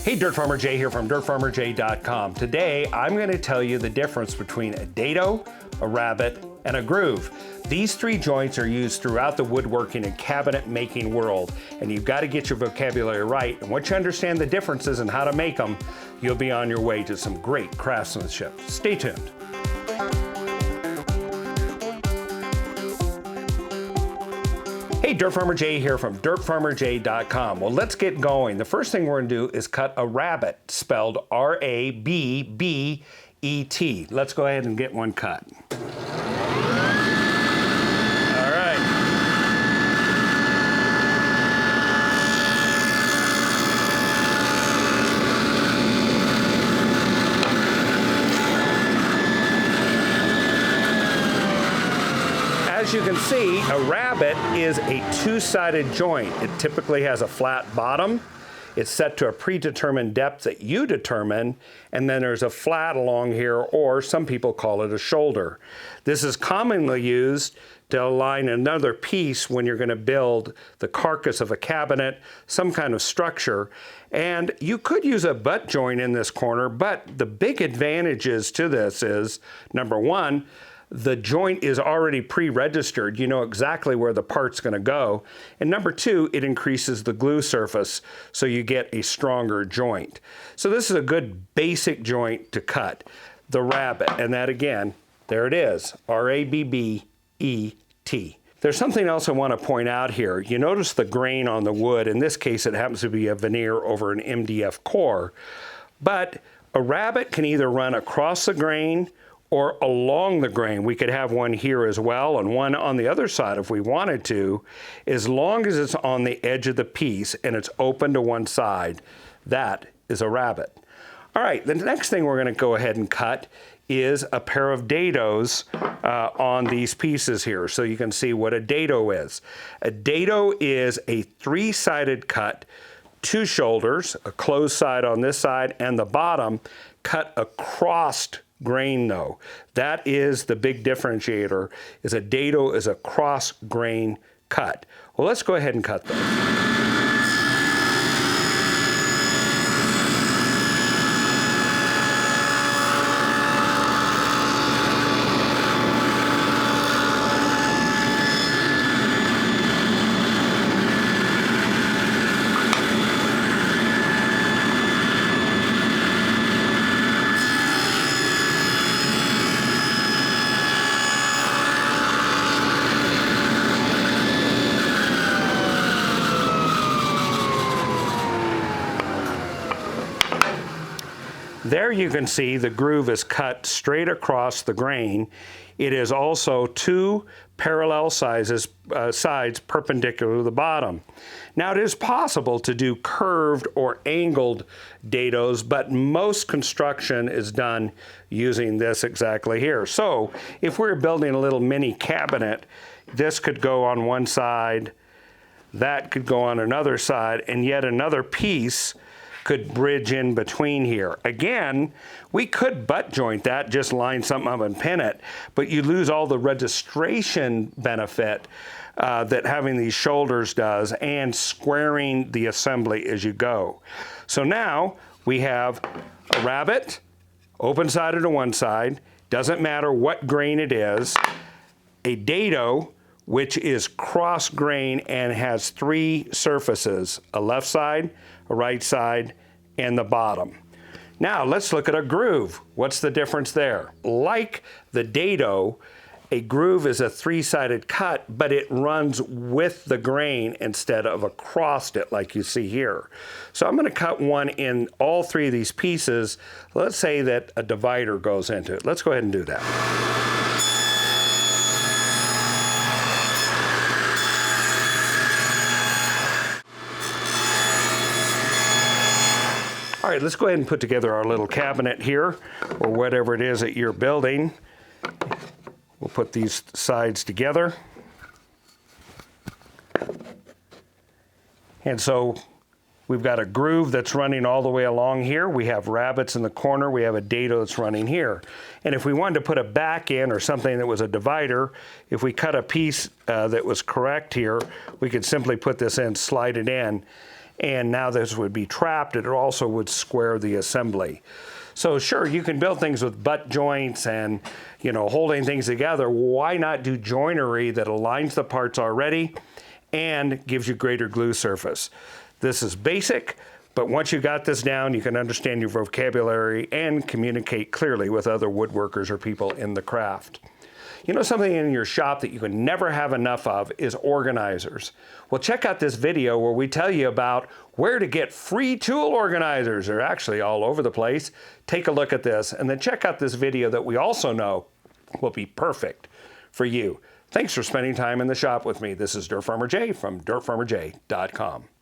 Hey, Dirt Farmer Jay here from dirtfarmerjay.com. Today, I'm going to tell you the difference between a dado, a rabbet, and a groove. These three joints are used throughout the woodworking and cabinet making world, and you've got to get your vocabulary right. And once you understand the differences and how to make them, you'll be on your way to some great craftsmanship. Stay tuned. Hey, Dirt Farmer Jay here from dirtfarmerjay.com. Well, let's get going. The first thing we're going to do is cut a rabbet, spelled R-A-B-B-E-T. Let's go ahead and get one cut. All right. As you can see, a rabbet is a two-sided joint. It typically has a flat bottom. It's set to a predetermined depth that you determine, and then there's a flat along here, or some people call it a shoulder. This is commonly used to align another piece when you're going to build the carcass of a cabinet, some kind of structure. And you could use a butt joint in this corner, but the big advantages to this is, number one, the joint is already pre-registered. You know exactly where the part's going to go. And number two, it increases the glue surface, so you get a stronger joint. So this is a good basic joint to cut, the rabbet. And that again, there it is, R-A-B-B-E-T. There's something else I want to point out here. You notice the grain on the wood. In this case, it happens to be a veneer over an MDF core. But a rabbet can either run across the grain or along the grain. We could have one here as well and one on the other side if we wanted to, as long as it's on the edge of the piece and it's open to one side. That is a rabbet. All right, the next thing we're going to go ahead and cut is a pair of dadoes on these pieces here, so you can see what a dado is. A dado is a three-sided cut, two shoulders, a closed side on this side, and the bottom cut across grain though. That is the big differentiator, is a dado is a cross grain cut. Well, let's go ahead and cut those. There you can see the groove is cut straight across the grain. It is also two parallel sides perpendicular to the bottom. Now it is possible to do curved or angled dados, but most construction is done using this exactly here. So if we're building a little mini cabinet, this could go on one side, that could go on another side, and yet another piece could bridge in between here. Again, we could butt joint that, just line something up and pin it, but you lose all the registration benefit that having these shoulders does, and squaring the assembly as you go. So now we have a rabbet, open-sided to one side, doesn't matter what grain it is, a dado, which is cross grain and has three surfaces, a left side, a right side, and the bottom. Now let's look at a groove. What's the difference there? Like the dado, a groove is a three-sided cut, but it runs with the grain instead of across it like you see here. So I'm going to cut one in all three of these pieces. Let's say that a divider goes into it. Let's go ahead and do that. All right, let's go ahead and put together our little cabinet here, or whatever it is that you're building. We'll put these sides together. And so we've got a groove that's running all the way along here. We have rabbets in the corner. We have a dado that's running here. And if we wanted to put a back in or something that was a divider, if we cut a piece that was correct here, we could simply put this in, slide it in, and now this would be trapped. It also would square the assembly. So sure, you can build things with butt joints and, you know, holding things together. Why not do joinery that aligns the parts already and gives you greater glue surface? This is basic, but once you got this down, you can understand your vocabulary and communicate clearly with other woodworkers or people in the craft. You know, something in your shop that you can never have enough of is organizers. Well, check out this video where we tell you about where to get free tool organizers. They're actually all over the place. Take a look at this, and then check out this video that we also know will be perfect for you. Thanks for spending time in the shop with me. This is Dirt Farmer Jay from dirtfarmerjay.com.